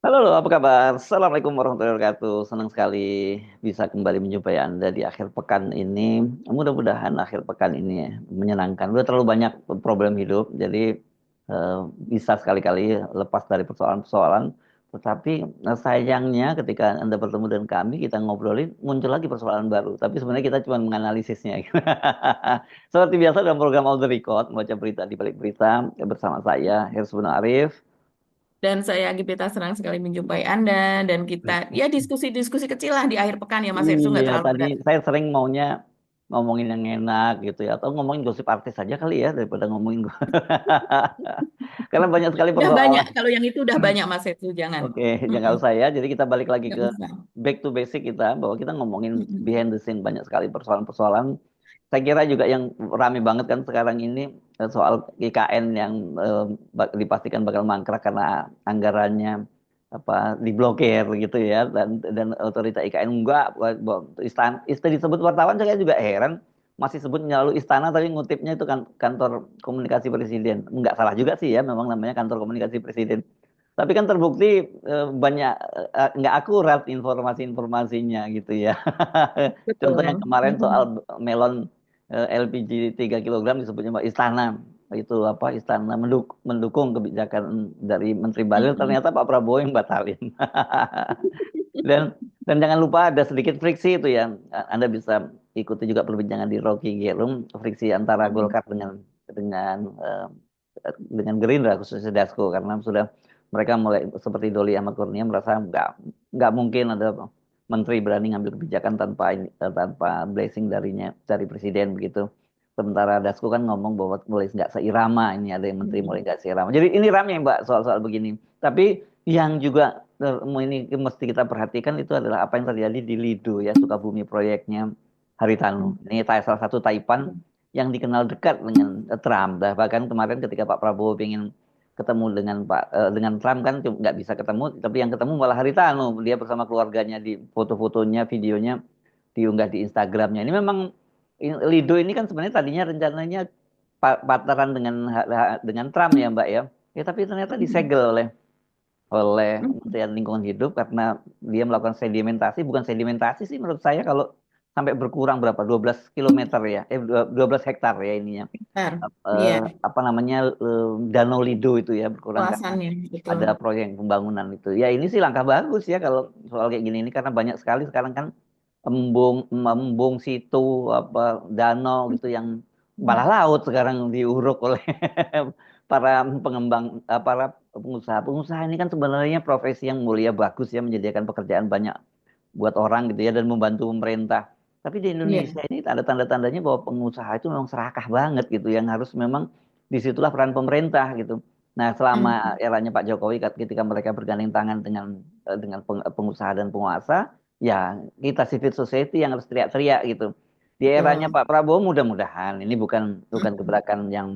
Halo, apa kabar? Assalamualaikum warahmatullahi wabarakatuh. Senang sekali bisa kembali menjumpai Anda di akhir pekan ini. Mudah-mudahan akhir pekan ini ya, menyenangkan. Udah terlalu banyak problem hidup, jadi eh, bisa sekali-kali lepas dari persoalan-persoalan. Tetapi sayangnya ketika Anda bertemu dengan kami, kita ngobrolin, muncul lagi persoalan baru. Tapi sebenarnya kita cuma menganalisisnya. Seperti biasa dalam program All the Record, baca berita di balik berita bersama saya, Hersbun Arif. Dan saya Gipita senang sekali menjumpai Anda dan kita ya diskusi-diskusi kecil lah di akhir pekan ya Mas Irsu nggak Iya, terlalu tadi berat. saya sering maunya ngomongin yang enak gitu ya, atau ngomongin gosip artis aja kali ya daripada ngomongin karena banyak sekali Udah banyak, persoalan. kalau yang itu udah banyak Mas Irsu jangan. Oke, jangan Mm-mm, usah ya. Jadi kita balik lagi nggak ke usah. back to basic kita, bahwa kita ngomongin Mm-mm. behind the scene banyak sekali persoalan-persoalan. Saya kira juga yang rame banget kan sekarang ini soal IKN yang dipastikan bakal mangkrak karena anggarannya apa diblokir gitu ya, dan otorita IKN enggak istana, disebut wartawan, saya juga heran masih sebut nyelalu istana tapi ngutipnya itu kan kantor komunikasi presiden. Enggak salah juga sih ya, memang namanya kantor komunikasi presiden. Tapi kan terbukti banyak nggak akurat informasi-informasinya gitu ya. Contoh yang Betul. kemarin soal Mm-mm. melon LPG 3 kilogram disebutnya Mbak Istana. Itu apa, Istana mendukung kebijakan dari Menteri Bahlil, Mm-mm. ternyata Pak Prabowo yang batalin. Dan dan jangan lupa ada sedikit friksi itu ya. Anda bisa ikuti juga perbincangan di Rocky Gerung, friksi antara Mm-mm. Golkar dengan Gerindra, khususnya Dasko, karena sudah mereka mulai seperti Doli Ahmad Kurnia merasa nggak mungkin ada menteri berani ngambil kebijakan tanpa blessing dari presiden begitu. Sementara Dasko kan ngomong bahwa mulai nggak seirama, ini ada yang menteri mulai Mm-mm. nggak seirama. Jadi ini ramai Mbak soal-soal begini. Tapi yang juga ini mesti kita perhatikan itu adalah apa yang terjadi di Lido ya, Sukabumi, proyeknya Haritanu. Ini salah satu Taipan yang dikenal dekat dengan Trump. Bahkan kemarin ketika Pak Prabowo ingin ketemu dengan Trump kan nggak bisa ketemu, tapi yang ketemu malah Haritanu. Dia bersama keluarganya, di foto-fotonya, videonya diunggah di Instagramnya. Ini memang Lido ini kan sebenarnya tadinya rencananya partneran dengan Trump ya Mbak ya. Ya tapi ternyata Mm-mm. disegel oleh oleh Mm-mm. Kementerian Lingkungan Hidup karena dia melakukan sedimentasi. Bukan sedimentasi sih menurut saya, kalau sampai berkurang berapa, 12 kilometer ya, 12 hektar ya ininya. Bentar. Eh, Iya, apa namanya, Danau Lido itu ya berkurang karena luasannya betul. ada proyek pembangunan itu. Ya ini sih langkah bagus ya kalau soal kayak gini ini, karena banyak sekali sekarang kan embung situ, apa, danau gitu yang bawah Mm. laut sekarang diuruk oleh para pengembang, para pengusaha. Ini kan sebenarnya profesi yang mulia, bagus ya, menyediakan pekerjaan banyak buat orang gitu ya, dan membantu pemerintah. Tapi di Iya. Indonesia ini ada tanda-tandanya bahwa pengusaha itu memang serakah banget gitu, yang harus memang disitulah peran pemerintah gitu. Nah, selama Mm. eranya Pak Jokowi, ketika mereka bergandeng tangan dengan pengusaha dan penguasa, ya kita civil society yang harus teriak-teriak gitu. Di eranya Betul. Pak Prabowo, mudah-mudahan ini bukan bukan Mm. gebrakan yang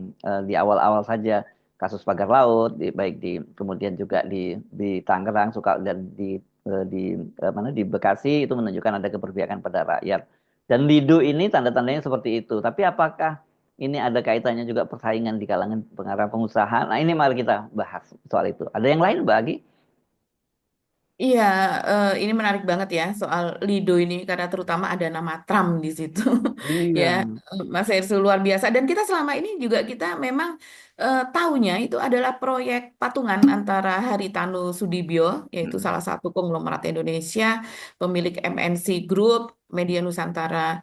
di awal-awal saja. Kasus pagar laut, baik kemudian juga di Tangerang, suka dan di mana, di Bekasi, itu menunjukkan ada keberpihakan pada rakyat. Dan Lido ini tanda-tandanya seperti itu. Tapi apakah ini ada kaitannya juga persaingan di kalangan pengarah pengusaha? Nah, ini mari kita bahas soal itu. Ada yang lain, Mbak Agi? Iya, ini menarik banget ya soal Lido ini karena terutama ada nama Trump di situ. Ya, Iya. Mas Hersu luar biasa. Dan kita selama ini juga kita memang tahunya itu adalah proyek patungan antara Haritanu Sudibyo, yaitu Mm. salah satu konglomerat Indonesia, pemilik MNC Group, Media Nusantara,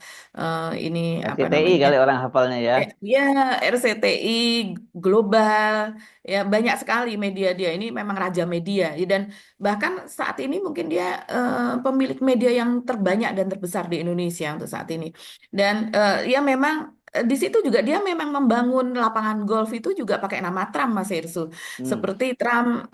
ini apa RCTI namanya? kali orang hafalnya ya. Ya, RCTI Global, ya banyak sekali media dia ini memang raja media. Ya, dan bahkan saat ini mungkin dia pemilik media yang terbanyak dan terbesar di Indonesia untuk saat ini. Dan ya memang di situ juga dia memang membangun lapangan golf itu juga pakai nama Trump, Mas Irsu. Hmm. Seperti Trump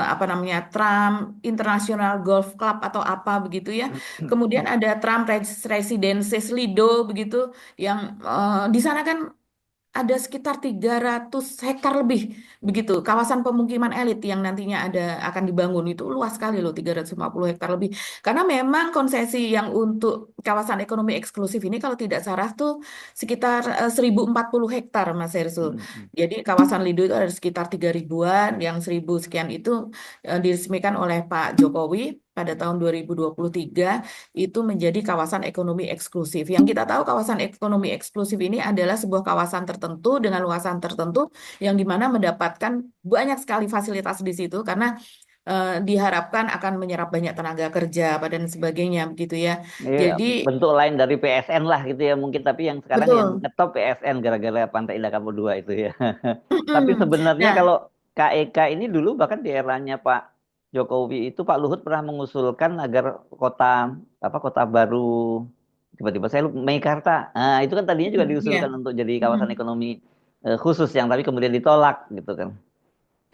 apa namanya, Trump International Golf Club atau apa begitu ya. Kemudian ada Trump Residences Lido begitu yang di sana kan ada sekitar 300 hektar lebih begitu kawasan pemukiman elit yang nantinya akan dibangun itu luas sekali loh 350 hektar lebih. Karena memang konsesi yang untuk kawasan ekonomi eksklusif ini kalau tidak salah tuh sekitar 1040 hektar Mas Hersul. Mm, mm, Jadi kawasan Lido itu ada sekitar 3000-an, yang 1000 sekian itu diresmikan oleh Pak Jokowi pada tahun 2023 itu menjadi kawasan ekonomi eksklusif. Yang kita tahu kawasan ekonomi eksklusif ini adalah sebuah kawasan tertentu dengan luasan tertentu yang dimana mendapatkan banyak sekali fasilitas di situ karena diharapkan akan menyerap banyak tenaga kerja dan sebagainya begitu ya. Ini Jadi bentuk lain dari PSN lah gitu ya mungkin, tapi yang sekarang yang betul. ngetop PSN gara-gara Pantai Indah Kapuk 2 itu ya. Tapi Mm-mm. sebenarnya Nah, kalau KEK ini dulu bahkan di eranya Pak Jokowi itu Pak Luhut pernah mengusulkan agar kota kota baru, tiba-tiba saya lupa, Meikarta. Nah, itu kan tadinya juga iya. diusulkan untuk jadi kawasan Mm-mm. ekonomi khusus yang tapi kemudian ditolak gitu kan.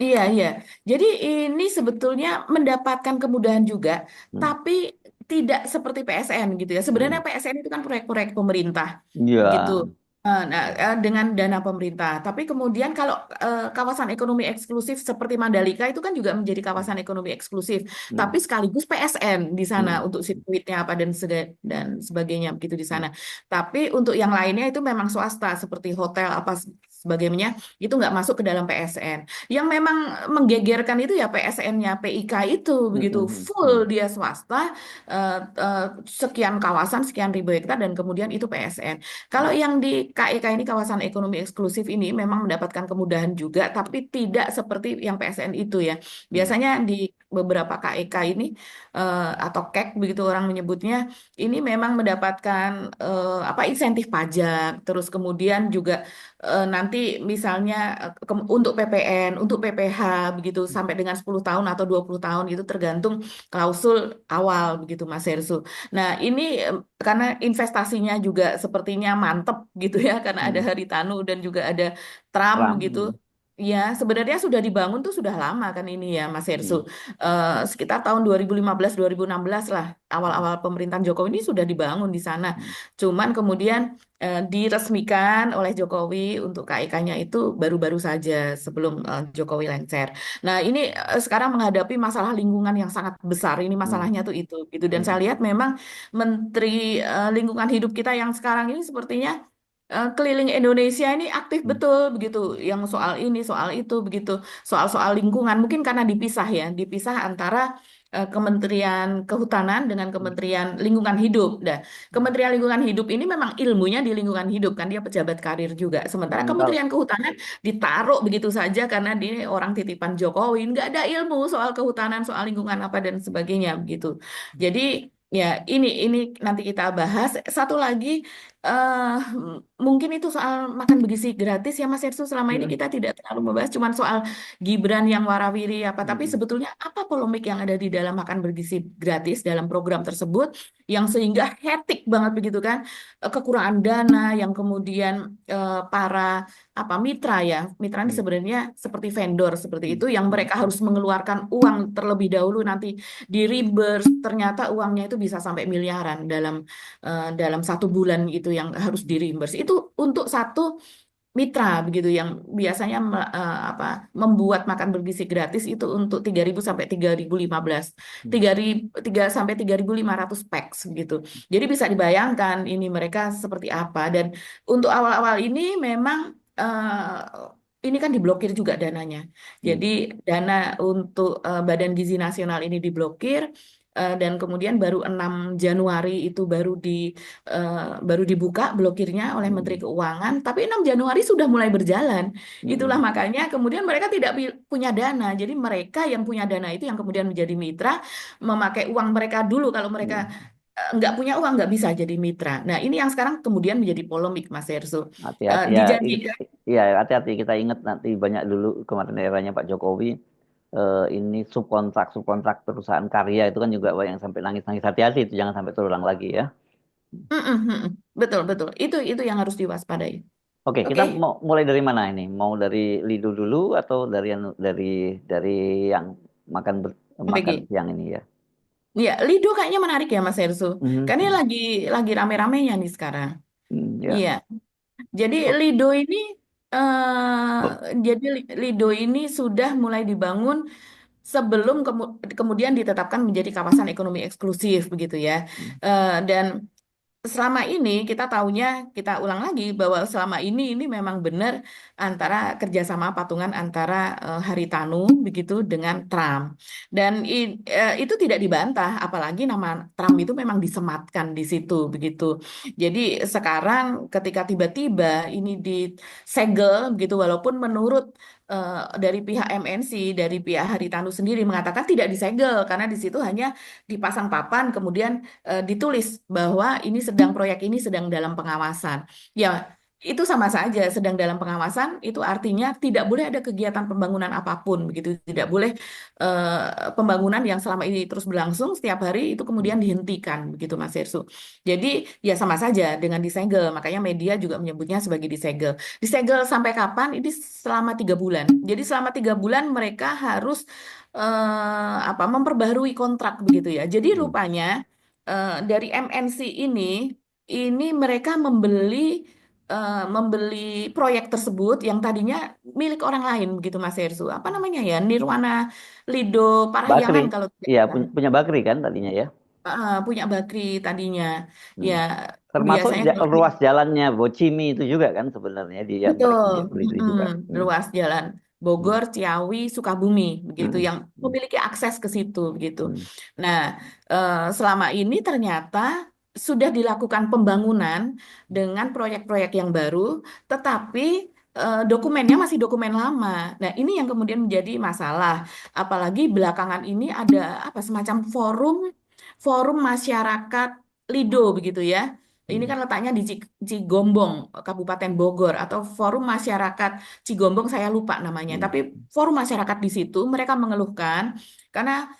Iya, iya. Jadi ini sebetulnya mendapatkan kemudahan juga, Hmm. tapi tidak seperti PSN gitu ya. Hmm. Sebenarnya PSN itu kan proyek-proyek pemerintah Iya. gitu. Nah, dengan dana pemerintah. Tapi kemudian kalau kawasan ekonomi eksklusif seperti Mandalika itu kan juga menjadi Hmm. kawasan ekonomi eksklusif, Hmm. tapi sekaligus PSN di sana Hmm. untuk sirkuitnya apa dan sebagainya begitu di Hmm. sana. Tapi untuk yang lainnya itu memang swasta seperti hotel apa sebagainya itu nggak masuk ke dalam PSN. Yang memang menggegerkan itu ya PSN-nya PIK itu Hmm. begitu Hmm. full Hmm. dia swasta sekian kawasan sekian ribu hektar dan kemudian itu PSN. Kalau yang di KEK ini kawasan ekonomi eksklusif ini memang mendapatkan kemudahan juga tapi tidak seperti yang PSN itu ya. Hmm. Biasanya di beberapa KEK ini atau KEK begitu orang menyebutnya ini memang mendapatkan insentif pajak terus kemudian juga nanti misalnya untuk PPN, untuk PPH begitu sampai dengan 10 tahun atau 20 tahun itu tergantung klausul awal begitu Mas Hersu. Nah, ini karena investasinya juga sepertinya mantep gitu ya karena ada Hmm. Haritanu dan juga ada Trump Ram. begitu. Hmm. Ya, sebenarnya sudah dibangun tuh sudah lama kan ini ya Mas Hersu. Hmm. Sekitar tahun 2015-2016 lah awal-awal pemerintahan Jokowi ini sudah dibangun di sana. Hmm. Cuman kemudian diresmikan oleh Jokowi untuk KIK-nya itu baru-baru saja sebelum Jokowi lengser. Nah, ini sekarang menghadapi masalah lingkungan yang sangat besar. Ini Hmm. masalahnya tuh itu gitu. Dan Hmm. saya lihat memang Menteri Lingkungan Hidup kita yang sekarang ini sepertinya keliling Indonesia ini aktif Hmm. betul begitu. Yang soal ini, soal itu begitu. Soal-soal lingkungan mungkin karena dipisah ya, dipisah antara Kementerian Kehutanan dengan Hmm. Kementerian Lingkungan Hidup. Nah, Kementerian Lingkungan Hidup ini memang ilmunya di lingkungan hidup kan dia pejabat karir juga. Sementara Hmm. Kalau Kementerian Kehutanan ditaruh begitu saja karena dia orang titipan Jokowi, nggak ada ilmu soal kehutanan, soal lingkungan apa dan sebagainya begitu. Jadi ya ini nanti kita bahas. Satu lagi eh mungkin itu soal makan bergizi gratis ya Mas Ersu. Selama ini hmm. kita tidak terlalu membahas cuman soal Gibran yang warawiri apa, tapi Hmm. sebetulnya apa polemik yang ada di dalam makan bergizi gratis dalam program tersebut yang sehingga hektik banget begitu kan. Kekurangan dana yang kemudian para mitra ya mitra ini Hmm. sebenarnya seperti vendor seperti Hmm. itu yang Hmm. mereka harus mengeluarkan uang terlebih dahulu nanti di reimburse ternyata uangnya itu bisa sampai miliaran dalam 1 bulan itu yang harus di reimburse itu untuk satu mitra begitu yang biasanya membuat makan bergizi gratis itu untuk 3.000 sampai 3.015 Hmm. 3 sampai 3.500 packs gitu. Jadi bisa dibayangkan ini mereka seperti apa dan untuk awal-awal ini memang ini kan diblokir juga dananya. Hmm. Jadi dana untuk Badan Gizi Nasional ini diblokir dan kemudian baru 6 Januari itu baru dibuka blokirnya oleh Menteri Hmm. Keuangan, tapi 6 Januari sudah mulai berjalan. Itulah Hmm. makanya kemudian mereka tidak punya dana. Jadi mereka yang punya dana itu yang kemudian menjadi mitra, memakai uang mereka dulu. Kalau mereka Hmm. nggak punya uang nggak bisa jadi mitra. Nah ini yang sekarang kemudian menjadi polemik, Mas Erso. Hati-hati ya, Dijanjikan. iya hati-hati kita ingat nanti banyak dulu kemarin eranya Pak Jokowi ini subkontrak perusahaan karya itu kan juga banyak yang sampai nangis-nangis, hati-hati itu jangan sampai terulang lagi ya. Mm-mm, mm-mm. Betul betul. Itu yang harus diwaspadai. Oke, Oke, kita mau mulai dari mana ini? Mau dari Lido dulu atau dari yang makan makan MPG. siang ini ya? Ya, Lido kayaknya menarik ya Mas Erso. Karena ini Mhm. lagi rame-ramenya nih sekarang. Hmm, ya. Iya. Jadi Oh, Lido ini Jadi Lido ini sudah mulai dibangun sebelum kemudian ditetapkan menjadi kawasan ekonomi eksklusif begitu ya. Dan selama ini kita tahunya, kita ulang lagi bahwa selama ini memang benar antara kerjasama patungan antara Haritanu begitu dengan Trump, dan itu tidak dibantah, apalagi nama Trump itu memang disematkan di situ begitu. Jadi sekarang ketika tiba-tiba ini disegel begitu, walaupun menurut dari pihak MNC, dari pihak Haritanu sendiri mengatakan tidak disegel karena di situ hanya dipasang papan kemudian ditulis bahwa proyek ini sedang dalam pengawasan. Ya, itu sama saja, sedang dalam pengawasan itu artinya tidak boleh ada kegiatan pembangunan apapun begitu, tidak boleh pembangunan yang selama ini terus berlangsung setiap hari itu kemudian dihentikan begitu Mas Hersu. Jadi ya sama saja dengan disegel, makanya media juga menyebutnya sebagai disegel. Disegel sampai kapan? Ini selama 3 bulan. Jadi selama 3 bulan mereka harus memperbaharui kontrak begitu ya. Jadi rupanya dari MNC ini mereka membeli proyek tersebut yang tadinya milik orang lain begitu Mas Hersu. Apa namanya ya? Nirwana Lido Bakri, Parahyangan kalau tidak iya salah. punya Bakri kan tadinya ya. Punya Bakri tadinya. Ya Hmm. Termasuk biasanya kalau ruas jalannya Bocimi itu juga kan sebenarnya dia betul, dia beli itu juga. ruas jalan Hmm. Bogor, Ciawi, Sukabumi, begitu Hmm. yang Hmm. memiliki akses ke situ, begitu. Hmm. Nah, selama ini ternyata sudah dilakukan pembangunan dengan proyek-proyek yang baru, tetapi dokumennya masih dokumen lama. Nah, ini yang kemudian menjadi masalah. Apalagi belakangan ini ada apa semacam forum forum masyarakat Lido, begitu ya. Ini Hmm. kan letaknya di Cigombong, Kabupaten Bogor, atau Forum Masyarakat Cigombong, saya lupa namanya. Hmm. Tapi forum masyarakat di situ mereka mengeluhkan karena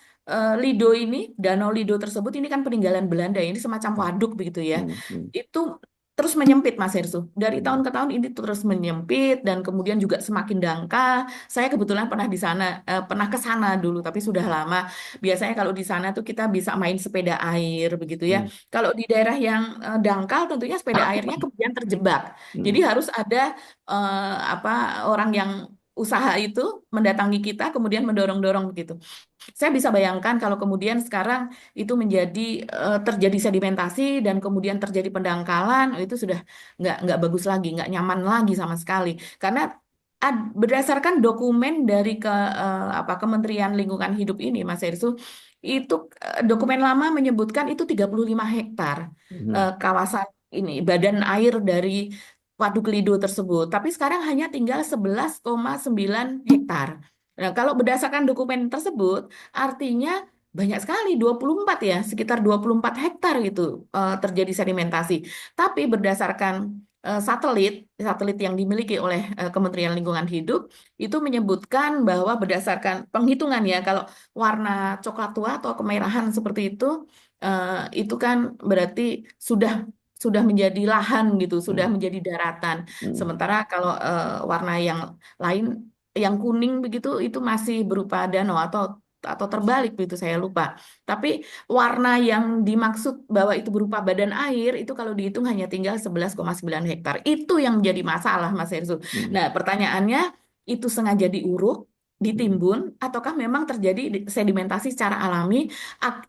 Lido ini, Danau Lido tersebut ini kan peninggalan Belanda, ini semacam waduk begitu ya. Hmm. Hmm. Itu terus menyempit Mas Hersu. Dari Hmm. tahun ke tahun ini terus menyempit dan kemudian juga semakin dangkal. Saya kebetulan pernah di sana, pernah ke sana dulu, tapi sudah lama. Biasanya kalau di sana tuh kita bisa main sepeda air begitu ya. Hmm. Kalau di daerah yang dangkal tentunya sepeda airnya kemudian terjebak. Jadi Hmm. harus ada apa orang yang usaha itu mendatangi kita kemudian mendorong-dorong begitu. Saya bisa bayangkan kalau kemudian sekarang itu terjadi sedimentasi dan kemudian terjadi pendangkalan, oh, itu sudah nggak bagus lagi, nggak nyaman lagi sama sekali. Karena berdasarkan dokumen dari Kementerian Lingkungan Hidup ini, Mas Ersu, itu dokumen lama menyebutkan itu 35 hektar Hmm. kawasan ini, badan air dari Waduk Lido tersebut. Tapi sekarang hanya tinggal 11,9 hektar. Nah, kalau berdasarkan dokumen tersebut, artinya banyak sekali, 24 ya, sekitar 24 hektar gitu terjadi sedimentasi. Tapi berdasarkan satelit yang dimiliki oleh Kementerian Lingkungan Hidup, itu menyebutkan bahwa berdasarkan penghitungan ya, kalau warna coklat tua atau kemerahan seperti itu kan berarti sudah sudah menjadi lahan gitu, sudah Hmm. menjadi daratan. Hmm. Sementara kalau warna yang lain, yang kuning begitu, itu masih berupa danau atau terbalik begitu, saya lupa. Tapi warna yang dimaksud bahwa itu berupa badan air itu kalau dihitung hanya tinggal 11,9 hektar. Itu yang menjadi masalah Mas Herzul. Hmm. Nah, pertanyaannya itu sengaja diuruk, Hmm. ditimbun, ataukah memang terjadi sedimentasi secara alami?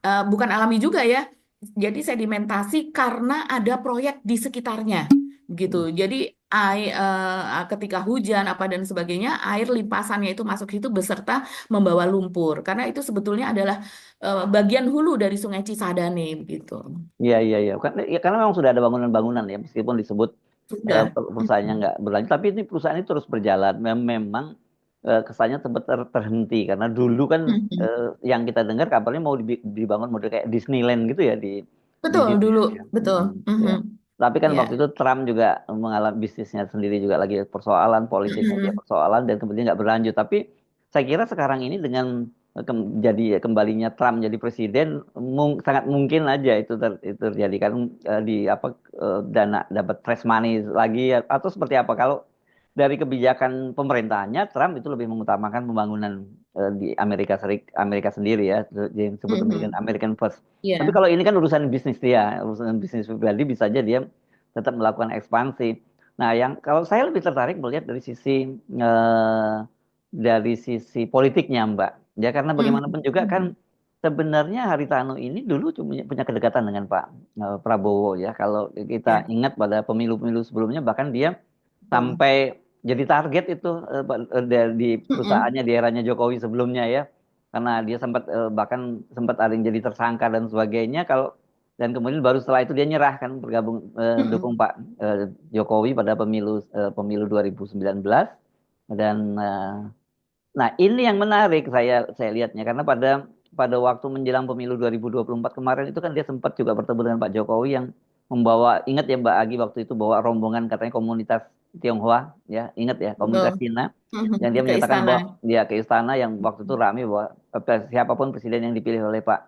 Bukan alami juga ya. Jadi sedimentasi karena ada proyek di sekitarnya gitu. Hmm. Jadi ketika hujan apa dan sebagainya, air limpasannya itu masuk situ beserta membawa lumpur. Karena itu sebetulnya adalah bagian hulu dari Sungai Cisadane begitu. Iya, iya, iya. Karena memang sudah ada bangunan-bangunan ya, meskipun disebut Sudah. perusahaannya nggak berlanjut, tapi ini perusahaan ini terus berjalan. Memang kesannya sempat terhenti karena dulu kan Mhm. yang kita dengar kabarnya mau dibangun model kayak Disneyland gitu ya di Betul New dulu, York ya. betul. Ya. Mhm. Tapi kan Ya. waktu itu Trump juga mengalami bisnisnya sendiri juga lagi persoalan, politiknya dia Mhm. persoalan dan kemudian nggak berlanjut. Tapi saya kira sekarang ini dengan jadi kembalinya Trump jadi presiden sangat mungkin aja itu terjadi kan di apa dana dapat fresh money lagi atau seperti apa kalau dari kebijakan pemerintahnya Trump itu lebih mengutamakan pembangunan di Amerika sendiri ya yang disebut Mhm. American First. Tapi Ya. kalau ini kan urusan bisnis dia, urusan bisnis pribadi bisa aja dia tetap melakukan ekspansi. Nah, yang kalau saya lebih tertarik melihat eh, dari sisi politiknya, Mbak. Ya karena Mhm. bagaimanapun juga kan sebenarnya Haritano ini dulu cuma punya kedekatan dengan Pak Prabowo ya. Kalau kita Ya, ingat pada pemilu-pemilu sebelumnya bahkan dia betul. sampai jadi target itu di Mhm. perusahaannya di eranya Jokowi sebelumnya ya. Karena dia sempat bahkan sempat ada yang jadi tersangka dan sebagainya. Kalau dan kemudian baru setelah itu dia nyerah kan bergabung dukung Mhm. Pak Jokowi pada pemilu 2019 dan nah ini yang menarik saya lihatnya karena pada pada waktu menjelang pemilu 2024 kemarin itu kan dia sempat juga bertemu dengan Pak Jokowi yang membawa ingat ya Mbak Agi waktu itu bawa rombongan katanya komunitas Tionghoa ya ingat ya Betul. komunitas Cina yang dia Mhm. Ke menyatakan istana. bahwa dia ke istana yang waktu itu ramai bahwa siapapun presiden yang dipilih oleh Pak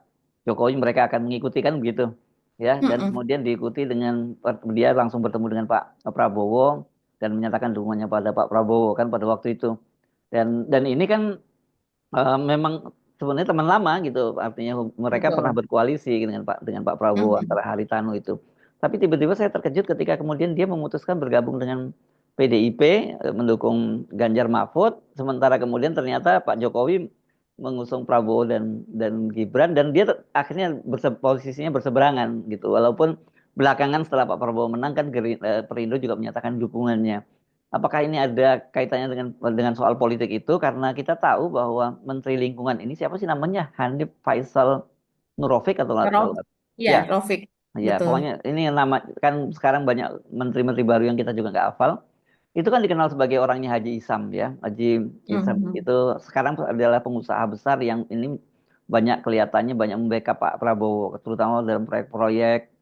Jokowi mereka akan mengikuti kan begitu ya dan Mhm. kemudian diikuti dengan dia langsung bertemu dengan Pak Prabowo dan menyatakan dukungannya pada Pak Prabowo kan pada waktu itu dan ini kan memang sebenarnya teman lama gitu artinya mereka pernah Betul. berkoalisi dengan Pak Prabowo Mhm. antara Haritanu itu tapi tiba-tiba saya terkejut ketika kemudian dia memutuskan bergabung dengan PDIP mendukung Ganjar Mahfud sementara kemudian ternyata Pak Jokowi mengusung Prabowo dan Gibran dan dia akhirnya posisinya berseberangan gitu walaupun belakangan setelah Pak Prabowo menang kan Perindo juga menyatakan dukungannya. Apakah ini ada kaitannya dengan soal politik itu? Karena kita tahu bahwa Menteri Lingkungan ini siapa sih namanya? Hanif Faisal Nurofik atau nggak Rof, tahu? ya, Ya, Rofik. ya. Betul. Pokoknya ini nama kan sekarang banyak menteri-menteri baru yang kita juga nggak hafal. Itu kan dikenal sebagai orangnya Haji Isam ya. Haji Isam Mhm. itu sekarang adalah pengusaha besar yang ini banyak kelihatannya banyak membackup Pak Prabowo, terutama dalam proyek-proyek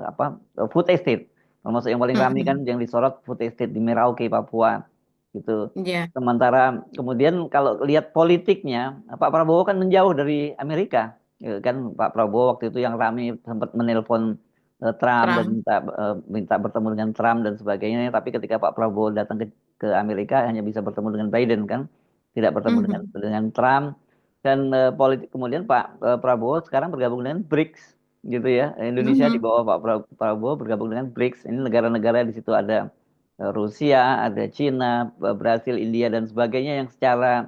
apa food estate. Termasuk yang paling ramai kan Mhm. yang disorot food estate di Merauke, Papua gitu. Ya. Sementara kemudian kalau lihat politiknya, Pak Prabowo kan menjauh dari Amerika. Ya, kan Pak Prabowo waktu itu yang ramai sempat menelpon Trump dan Trump. minta bertemu dengan Trump dan sebagainya. Tapi ketika Pak Prabowo datang ke Amerika hanya bisa bertemu dengan Biden kan, tidak bertemu Mhm. dengan Trump. Dan politik kemudian Pak Prabowo sekarang bergabung dengan BRICS gitu ya. Indonesia di Mhm. bawah Prabowo bergabung dengan BRICS. Ini negara-negara di situ ada Rusia, ada Cina, Brasil, India dan sebagainya yang secara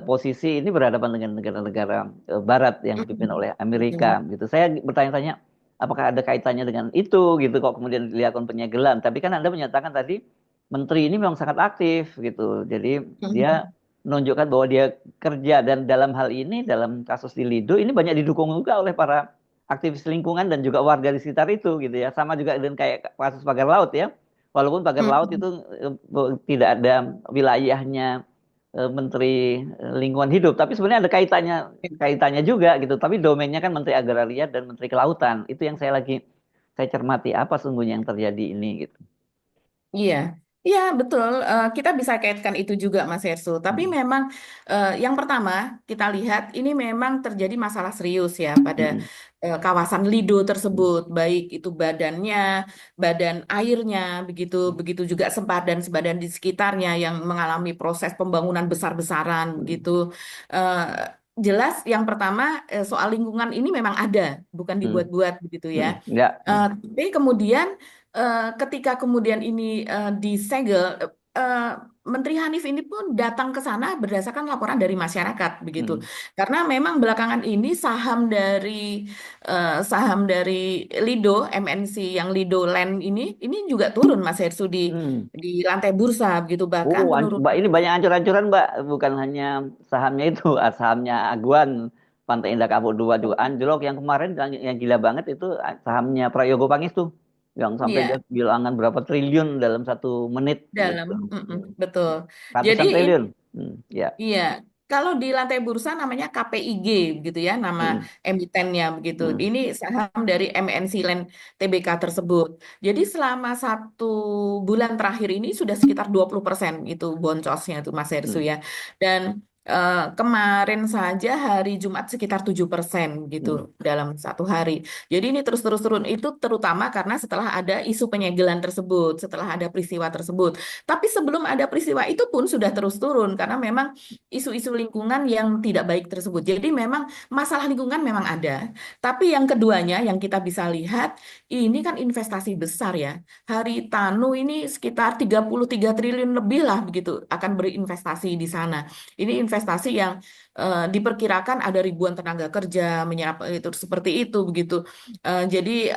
posisi ini berhadapan dengan negara-negara Barat yang dipimpin Mhm. oleh Amerika Betul. gitu. Saya bertanya-tanya apakah ada kaitannya dengan itu gitu kok kemudian dilakukan penyegelan. Tapi kan Anda menyatakan tadi menteri ini memang sangat aktif gitu. Jadi dia Mhm. menunjukkan bahwa dia kerja dan dalam hal ini dalam kasus di Lido ini banyak didukung juga oleh para aktivis lingkungan dan juga warga di sekitar itu gitu ya. Sama juga dengan kayak kasus pagar laut ya. Walaupun pagar laut Mhm. itu tidak ada wilayahnya Menteri Lingkungan Hidup, tapi sebenarnya ada kaitannya juga gitu. Tapi domainnya kan Menteri Agraria dan Menteri Kelautan. Itu yang saya cermati apa sesungguhnya yang terjadi ini gitu. Iya, iya betul. Kita bisa kaitkan itu juga, Mas Hersu. Tapi Mm, memang yang pertama kita lihat ini memang terjadi masalah serius ya pada mm, kawasan Lido mm, tersebut, baik itu badannya, badan airnya, begitu mm, begitu juga sempadan-sempadan di sekitarnya yang mengalami proses pembangunan besar-besaran, mm, begitu. Eh, Jelas, yang pertama soal lingkungan ini memang ada, bukan mm, dibuat-buat begitu ya. Ya, Tapi kemudian ketika kemudian ini disegel, eh, Menteri Hanif ini pun datang ke sana berdasarkan laporan dari masyarakat begitu. mm, Karena memang belakangan ini saham dari Lido, MNC yang Lido Land ini juga turun Mas Hersu mm. di lantai bursa begitu. Bahkan Mbak penurunan ini banyak ancur-ancuran Mbak, bukan hanya sahamnya itu, sahamnya Aguan, Pantai Indah Kapuk 2 juga anjlok. Yang kemarin yang gila banget itu sahamnya Prayogo Pangestu, yang sampai dia ya kehilangan berapa triliun dalam 1 menit dalam gitu. betul. Jadi Ratusan ini triliun. Ya. iya, kalau di lantai bursa namanya KPIG gitu ya, nama Mm, emitennya begitu. mm, Ini saham dari MNC Land TBK tersebut. Jadi selama 1 bulan terakhir ini sudah sekitar 20% itu boncosnya tuh Mas Hersu mm, ya. Dan Kemarin saja hari Jumat sekitar 7% Hmm. gitu dalam satu hari. Jadi ini terus-terus turun itu terutama karena setelah ada isu penyegelan tersebut, setelah ada peristiwa tersebut. Tapi sebelum ada peristiwa itu pun sudah terus turun karena memang isu-isu lingkungan yang tidak baik tersebut. Jadi memang masalah lingkungan memang ada. Tapi yang keduanya yang kita bisa lihat ini kan investasi besar ya. Haritanu ini sekitar 33 triliun lebih lah begitu akan berinvestasi di sana. Ini investasi yang diperkirakan ada ribuan tenaga kerja menyerap itu seperti itu begitu. Jadi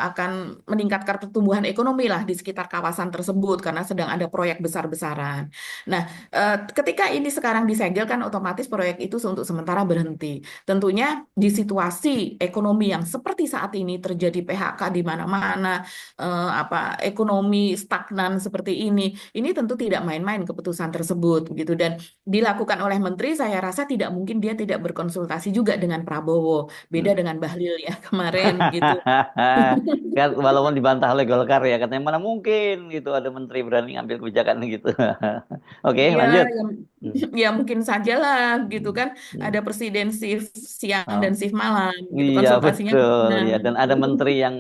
akan meningkatkan pertumbuhan ekonomi lah di sekitar kawasan tersebut karena sedang ada proyek besar-besaran. Nah, ketika ini sekarang disegel kan otomatis proyek itu untuk sementara berhenti. Tentunya di situasi ekonomi yang seperti saat ini terjadi PHK di mana-mana, ekonomi stagnan seperti ini tentu tidak main-main keputusan tersebut begitu dan dilakukan oleh menteri, saya rasa tidak mungkin dia tidak berkonsultasi juga dengan Prabowo. Beda Hmm. dengan Bahlil ya kemarin gitu. Kan walaupun dibantah oleh Golkar ya katanya mana mungkin gitu ada menteri berani ngambil kebijakan gitu. Oke, Iya, lanjut. ya, Hmm. ya mungkin sajalah gitu Hmm. kan. Hmm. Ada presiden shift siang Oh. dan shift malam gitu. Iya Konsultasinya betul gimana? ya dan ada menteri yang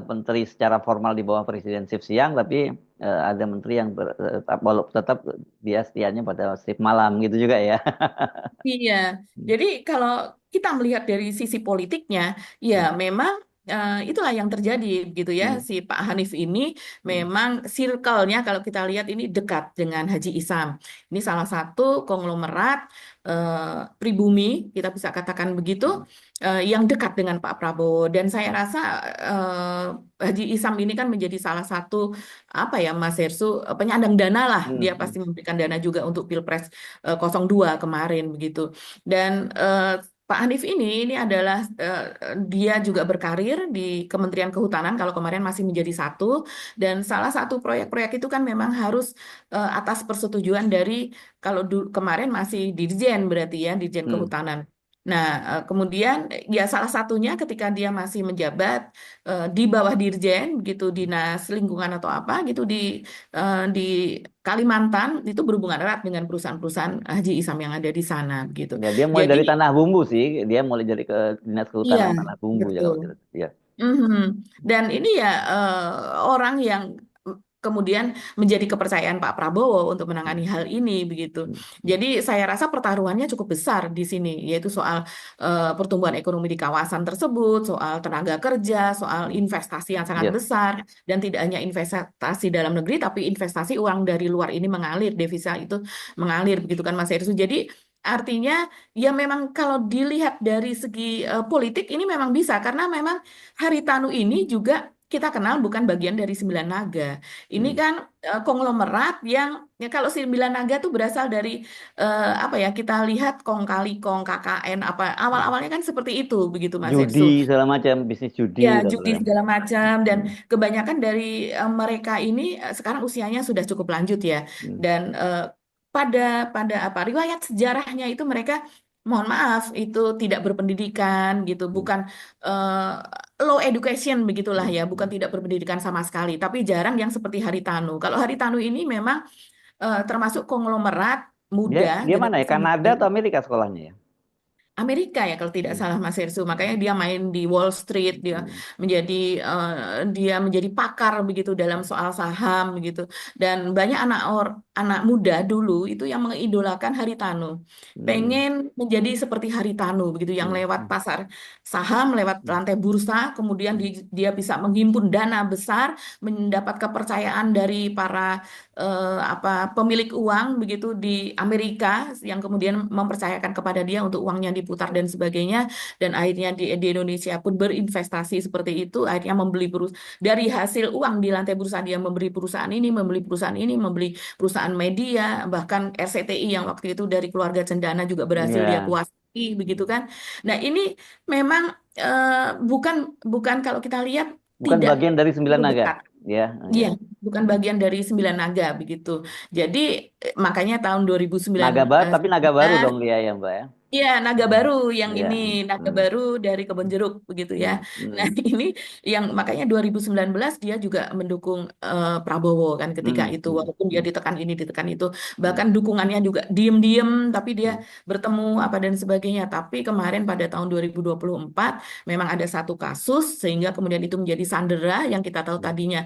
menteri secara formal di bawah presidensiap siang tapi ada menteri yang tetap dia setianya pada shift malam gitu juga ya. Iya, jadi kalau kita melihat dari sisi politiknya, ya Hmm. memang itulah yang terjadi gitu ya. Hmm. Si Pak Hanif ini Hmm. memang circle-nya kalau kita lihat ini dekat dengan Haji Isam. Ini salah satu konglomerat pribumi, kita bisa katakan begitu, Hmm. yang dekat dengan Pak Prabowo. Dan saya rasa eh, Haji Isam ini kan menjadi salah satu apa ya Mas Hersu penyandang dana lah. Dia Hmm. pasti memberikan dana juga untuk Pilpres 02 kemarin begitu. Dan Pak Hanif ini adalah dia juga berkarir di Kementerian Kehutanan kalau kemarin masih menjadi satu dan salah satu proyek-proyek itu kan memang harus atas persetujuan dari kalau kemarin masih Dirjen berarti ya Dirjen Hmm. Kehutanan. Nah, kemudian ya salah satunya ketika dia masih menjabat di bawah Dirjen gitu Dinas Lingkungan atau apa gitu di Kalimantan itu berhubungan erat dengan perusahaan-perusahaan Haji Isam yang ada di sana gitu. Ya dia mulai Jadi dari tanah bumbu sih, dia mulai dari ke dinas iya kehutanan tanah bumbu ya betul. kalau tidak. Ya. Mhm. Dan ini ya orang yang kemudian menjadi kepercayaan Pak Prabowo untuk menangani Hmm. hal ini begitu. Hmm. Jadi saya rasa pertaruhannya cukup besar di sini, yaitu soal pertumbuhan ekonomi di kawasan tersebut, soal tenaga kerja, soal Hmm. investasi yang sangat Ya. besar, dan tidak hanya investasi dalam negeri, tapi investasi uang dari luar ini mengalir, devisa itu mengalir begitu kan Mas Erisu. Jadi artinya ya memang kalau dilihat dari segi politik ini memang bisa karena memang Haritanu ini juga kita kenal bukan bagian dari Sembilan Naga. Ini Hmm. kan konglomerat yang ya kalau Sembilan Naga tuh berasal dari apa ya kita lihat Kong Kali Kong KKN apa Hmm. awal-awalnya kan seperti itu begitu Mas Judi Ersu. segala macam, bisnis judi Ya, gitu judi kan. segala macam dan Hmm. kebanyakan dari mereka ini sekarang usianya sudah cukup lanjut ya Hmm. dan pada pada apa riwayat sejarahnya itu mereka mohon maaf itu tidak berpendidikan gitu Hmm. bukan low education begitulah Hmm. ya bukan Hmm. tidak berpendidikan sama sekali tapi jarang yang seperti Haritanu. Kalau Haritanu ini memang termasuk konglomerat Dia muda dia mana ya? generasi Kanada muda atau Amerika sekolahnya ya? Amerika ya kalau tidak Hmm. salah Mas Hersu. Makanya dia main di Wall Street, Hmm. menjadi dia menjadi pakar begitu dalam soal saham begitu. Dan banyak anak muda dulu itu yang mengidolakan Haritanu. Hmm. Pengen menjadi seperti Haritanu begitu yang Hmm. lewat Hmm. pasar saham, lewat Hmm. lantai bursa, kemudian Hmm. dia bisa menghimpun dana besar, mendapat kepercayaan dari para pemilik uang begitu di Amerika yang kemudian mempercayakan kepada dia untuk uangnya diputar dan sebagainya dan akhirnya di Indonesia pun berinvestasi seperti itu akhirnya membeli dari hasil uang di lantai bursa dia membeli perusahaan media bahkan RCTI yang waktu itu dari keluarga Cendana juga berhasil dia Ya, kuasai begitu kan. Nah, ini memang bukan bukan kalau kita lihat bukan tidak bagian dari Sembilan terlalu Naga. dekat. Ya, Iya, ya. bukan Hmm. bagian dari Sembilan Naga begitu. Jadi makanya tahun Naga baru, tapi naga baru 2019 dong dia ya, Mbak ya. Iya, Naga Baru yang Ya. ini, Naga Hmm. Baru dari Kebon Jeruk begitu ya. Hmm. Nah, Hmm. ini yang makanya 2019 dia juga mendukung Prabowo kan ketika Hmm. itu, Hmm. walaupun dia Hmm. ditekan ini ditekan itu, Hmm. bahkan dukungannya juga diem-diem tapi dia Hmm. bertemu apa dan sebagainya. Tapi kemarin pada tahun 2024 memang ada satu kasus sehingga kemudian itu menjadi sandera yang kita tahu Hmm. tadinya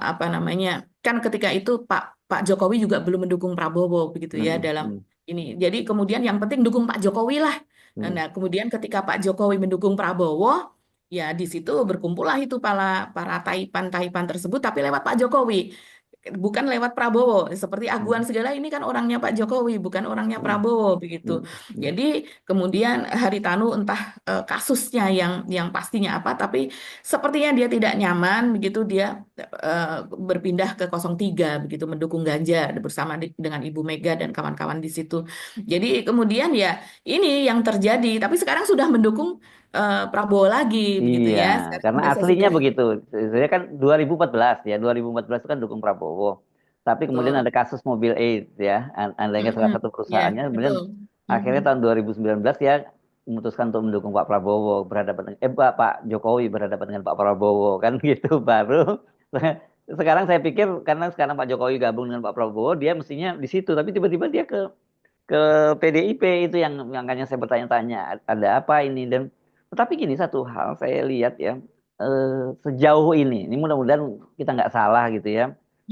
apa namanya, kan ketika itu Pak Pak Jokowi juga belum mendukung Prabowo begitu ya Hmm. dalam Hmm. ini. Jadi kemudian yang penting dukung Pak Jokowi lah. Hmm. Nah, kemudian ketika Pak Jokowi mendukung Prabowo, ya di situ berkumpullah itu para para taipan-taipan tersebut, tapi lewat Pak Jokowi, bukan lewat Prabowo. Seperti Aguan Hmm. segala ini kan orangnya Pak Jokowi, bukan orangnya Hmm. Prabowo begitu. Hmm. Hmm. Jadi kemudian Haritanu entah kasusnya yang pastinya apa, tapi sepertinya dia tidak nyaman begitu dia eh, berpindah ke 03 begitu mendukung Ganjar bersama dengan Ibu Mega dan kawan-kawan di situ. Jadi kemudian ya ini yang terjadi, tapi sekarang sudah mendukung Prabowo lagi begitu Iya, ya. Sekarang karena sudah aslinya sesudah begitu. Saya kan 2014 ya, 2014 itu kan dukung Prabowo. Tapi kemudian ada betul. kasus mobil Aid ya, andainya salah Mm-mm. satu Ya, perusahaannya. Kemudian betul. akhirnya Mhm. tahun 2019 ya memutuskan untuk mendukung Pak Prabowo berhadapan dengan Pak Jokowi berhadapan dengan Pak Prabowo kan gitu baru. Sekarang saya pikir karena sekarang Pak Jokowi gabung dengan Pak Prabowo, dia mestinya di situ, tapi tiba-tiba dia ke PDIP itu yang makanya saya bertanya-tanya ada apa ini dan tetapi gini satu hal saya lihat ya sejauh ini mudah-mudahan kita nggak salah gitu ya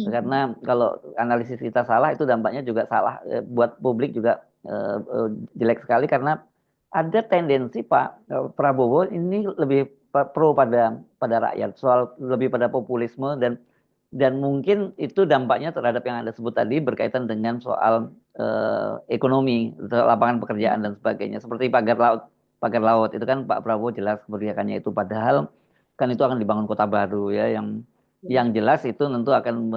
karena Mhm. kalau analisis kita salah itu dampaknya juga salah buat publik juga jelek sekali karena ada tendensi Pak Prabowo ini lebih pro pada rakyat soal lebih pada populisme dan mungkin itu dampaknya terhadap yang Anda sebut tadi berkaitan dengan soal ekonomi, lapangan pekerjaan dan sebagainya. Seperti pagar laut itu kan Pak Prabowo jelas keberpihakannya itu. Padahal kan itu akan dibangun kota baru ya, yang jelas itu tentu akan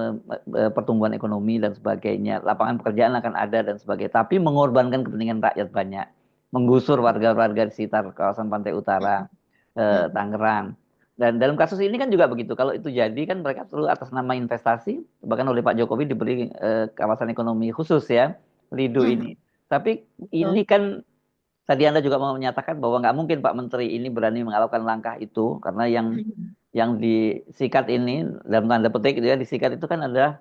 pertumbuhan ekonomi dan sebagainya. Lapangan pekerjaan akan ada dan sebagainya. Tapi mengorbankan kepentingan rakyat banyak, menggusur warga-warga di sekitar kawasan Pantai Utara, Mhm. Tangerang. Dan dalam kasus ini kan juga begitu. Kalau itu jadi kan mereka perlu atas nama investasi, bahkan oleh Pak Jokowi diberi kawasan ekonomi khusus ya, Lido ini. Mhm. Tapi ini Betul. kan tadi Anda juga mau menyatakan bahwa nggak mungkin Pak Menteri ini berani melakukan langkah itu karena Mhm. yang disikat ini dalam tanda petik itu ya disikat itu kan adalah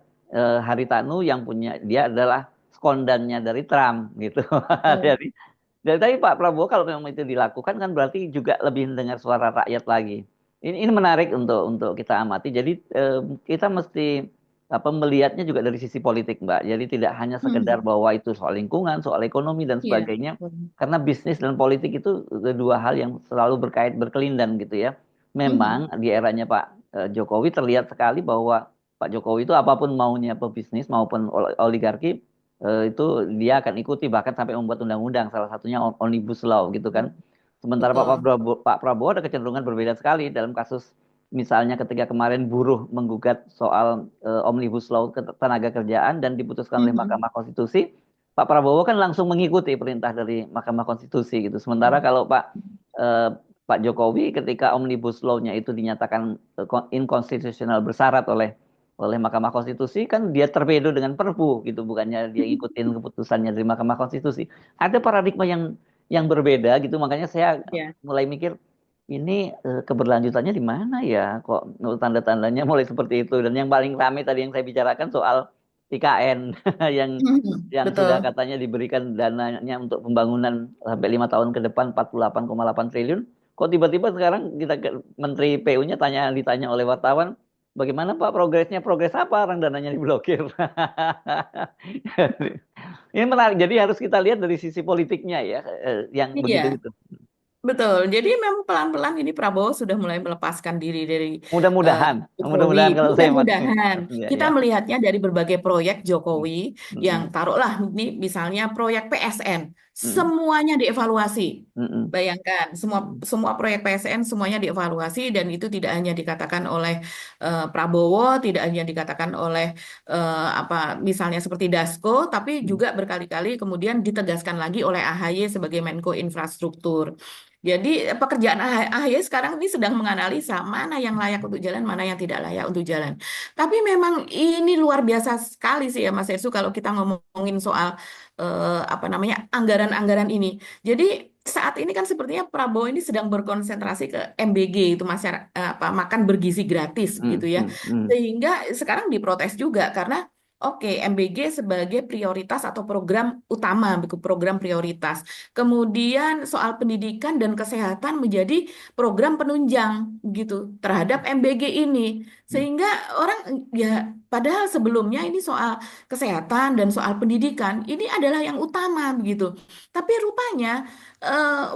Haritanu yang punya dia adalah sekondannya dari Trump gitu. Betul. Jadi tapi Pak Prabowo kalau memang itu dilakukan kan berarti juga lebih mendengar suara rakyat lagi. Ini menarik untuk kita amati. Jadi kita mesti apa melihatnya juga dari sisi politik, Mbak. Jadi tidak hanya sekedar Mhm. bahwa itu soal lingkungan, soal ekonomi dan Iya. sebagainya. Betul. Karena bisnis dan politik itu dua hal yang selalu berkelindan gitu ya. Memang Mhm. di eranya Pak Jokowi terlihat sekali bahwa Pak Jokowi itu apapun maunya pebisnis maupun oligarki itu dia akan ikuti bahkan sampai membuat undang-undang salah satunya omnibus law gitu kan. Sementara Betul. Pak Prabowo ada kecenderungan berbeda sekali dalam kasus misalnya ketika kemarin buruh menggugat soal omnibus law tenaga kerjaan dan diputuskan oleh Mhm. Mahkamah Konstitusi, Pak Prabowo kan langsung mengikuti perintah dari Mahkamah Konstitusi gitu. Sementara kalau eh, Pak Jokowi ketika omnibus law-nya itu dinyatakan inkonstitusional bersyarat oleh Mahkamah Konstitusi kan dia terpedo dengan Perpu gitu bukannya dia ngikutin keputusannya dari Mahkamah Konstitusi ada paradigma yang berbeda gitu makanya saya Ya. mulai mikir ini keberlanjutannya di mana ya kok tanda-tandanya mulai seperti itu dan yang paling ramai tadi yang saya bicarakan soal IKN yang Mhm. yang sudah Betul. katanya diberikan dananya untuk pembangunan sampai 5 tahun ke depan 48,8 triliun kok tiba-tiba sekarang Menteri PU-nya ditanya oleh wartawan bagaimana Pak progresnya? Progres apa? Orang dananya diblokir. Ini menarik. Jadi harus kita lihat dari sisi politiknya ya, yang begitu Iya. itu. Betul. Jadi memang pelan-pelan ini Prabowo sudah mulai melepaskan diri dari eh, Mudah-mudahan, Jokowi. mudah-mudahan kalau saya Mudah-mudahan ya, kita ya. melihatnya dari berbagai proyek Mm, Jokowi yang mm, taruhlah ini misalnya proyek PSN, mm, semuanya dievaluasi. mm, Bayangkan semua mm, semua proyek PSN semuanya dievaluasi dan itu tidak hanya dikatakan oleh Prabowo, tidak hanya dikatakan oleh apa misalnya seperti Dasko, tapi mm, juga berkali-kali kemudian ditegaskan lagi oleh AHY sebagai Menko Infrastruktur. Jadi pekerjaan AHY sekarang ini sedang menganalisa mana yang layak untuk jalan, mana yang tidak layak untuk jalan. Tapi memang ini luar biasa sekali sih ya Mas Esu kalau kita ngomongin soal apa namanya anggaran-anggaran ini. Jadi saat ini kan sepertinya Prabowo ini sedang berkonsentrasi ke MBG itu masyarakat apa makan bergizi gratis begitu ya. Sehingga sekarang diprotes juga karena oke, MBG sebagai prioritas atau program utama, program prioritas. Kemudian soal pendidikan dan kesehatan menjadi program penunjang gitu terhadap MBG ini. Sehingga orang ya padahal sebelumnya ini soal kesehatan dan soal pendidikan ini adalah yang utama begitu. Tapi rupanya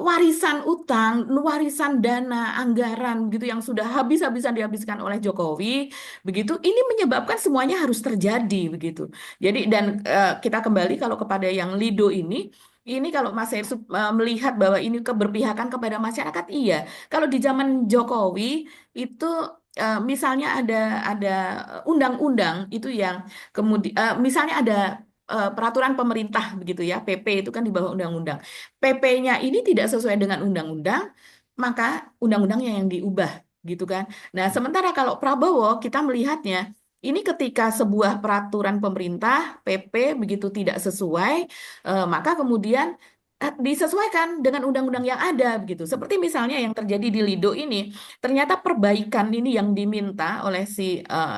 warisan utang, warisan dana anggaran gitu yang sudah habis-habisan dihabiskan oleh Jokowi begitu ini menyebabkan semuanya harus terjadi begitu. Jadi dan kita kembali kalau kepada yang Lido ini kalau Mas Hersut melihat bahwa ini keberpihakan kepada masyarakat, iya. Kalau di zaman Jokowi itu misalnya ada undang-undang itu yang kemudian misalnya ada peraturan pemerintah begitu ya, PP itu kan di bawah undang-undang. PP-nya ini tidak sesuai dengan undang-undang, maka undang-undangnya yang diubah gitu kan. Nah, sementara kalau Prabowo kita melihatnya ini ketika sebuah peraturan pemerintah PP begitu tidak sesuai, maka kemudian disesuaikan dengan undang-undang yang ada begitu. Seperti misalnya yang terjadi di Lido ini, ternyata perbaikan ini yang diminta oleh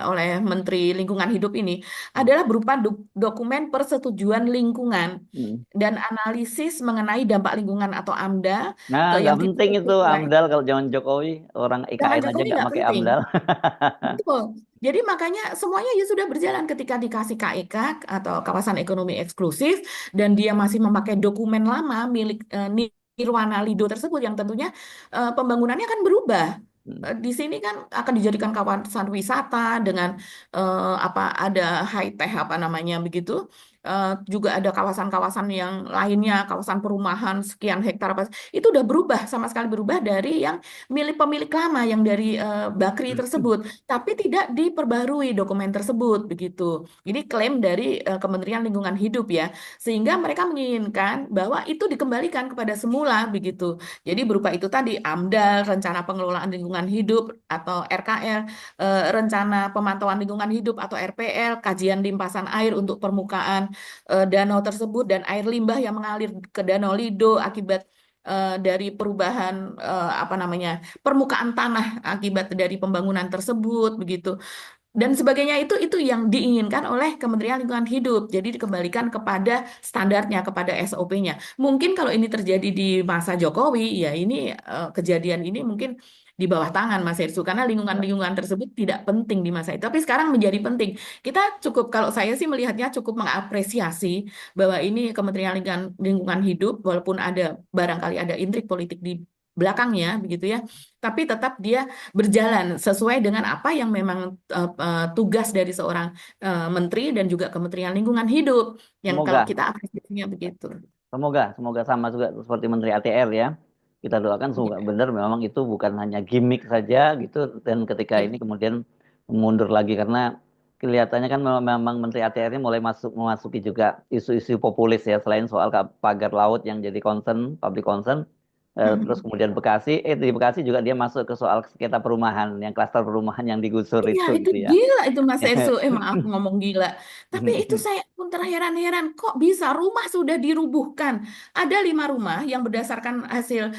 oleh Menteri Lingkungan Hidup ini adalah berupa dokumen persetujuan lingkungan dan analisis mengenai dampak lingkungan atau AMDA Nah, nggak yang tidak penting itu sesuai. AMDAL kalau zaman Jokowi, orang Zaman IKN aja Jokowi nggak nggak pakai penting. AMDAL. Betul. Jadi makanya semuanya ya sudah berjalan ketika dikasih KEK atau kawasan ekonomi eksklusif dan dia masih memakai dokumen lama milik Nirwana Lido tersebut yang tentunya pembangunannya akan berubah. Di sini kan akan dijadikan kawasan wisata dengan apa ada high tech apa namanya begitu. Juga ada kawasan-kawasan yang lainnya, kawasan perumahan sekian hektar apa itu udah berubah sama sekali berubah dari yang milik pemilik lama yang dari Bakri tersebut, tapi tidak diperbarui dokumen tersebut begitu. Ini klaim dari Kementerian Lingkungan Hidup ya, sehingga mereka menginginkan bahwa itu dikembalikan kepada semula begitu. Jadi berupa itu tadi AMDAL, Rencana Pengelolaan Lingkungan Hidup atau RKL, Rencana Pemantauan Lingkungan Hidup atau RPL, kajian limpasan air untuk permukaan danau tersebut dan air limbah yang mengalir ke Danau Lido akibat dari perubahan apa namanya permukaan tanah akibat dari pembangunan tersebut begitu dan sebagainya itu yang diinginkan oleh Kementerian Lingkungan Hidup. Jadi dikembalikan kepada standarnya, kepada SOP-nya. Mungkin kalau ini terjadi di masa Jokowi, ya ini kejadian ini mungkin di bawah tangan Mas Hersu karena lingkungan-lingkungan tersebut tidak penting di masa itu. Tapi sekarang menjadi penting. Kita cukup kalau saya sih melihatnya cukup mengapresiasi bahwa ini Kementerian Lingkungan Hidup walaupun ada barangkali ada intrik politik di belakangnya begitu ya. Tapi tetap dia berjalan sesuai dengan apa yang memang tugas dari seorang menteri dan juga Kementerian Lingkungan Hidup yang kalau Semoga, kita apresiasinya begitu. semoga sama juga seperti Menteri ATR ya. Kita doakan semoga Ya, benar memang itu bukan hanya gimmick saja gitu dan ketika ya. ini kemudian mundur lagi karena kelihatannya kan memang Menteri ATR ini mulai memasuki juga isu-isu populis ya selain soal pagar laut yang jadi concern, public concern. Terus kemudian Bekasi, di Bekasi juga dia masuk ke soal sengketa perumahan, yang klaster perumahan yang digusur Iya, itu itu gitu ya. gila itu Mas Erso. Maaf ngomong gila. Tapi itu saya pun terheran-heran. Kok bisa rumah sudah dirubuhkan? Ada 5 rumah yang berdasarkan hasil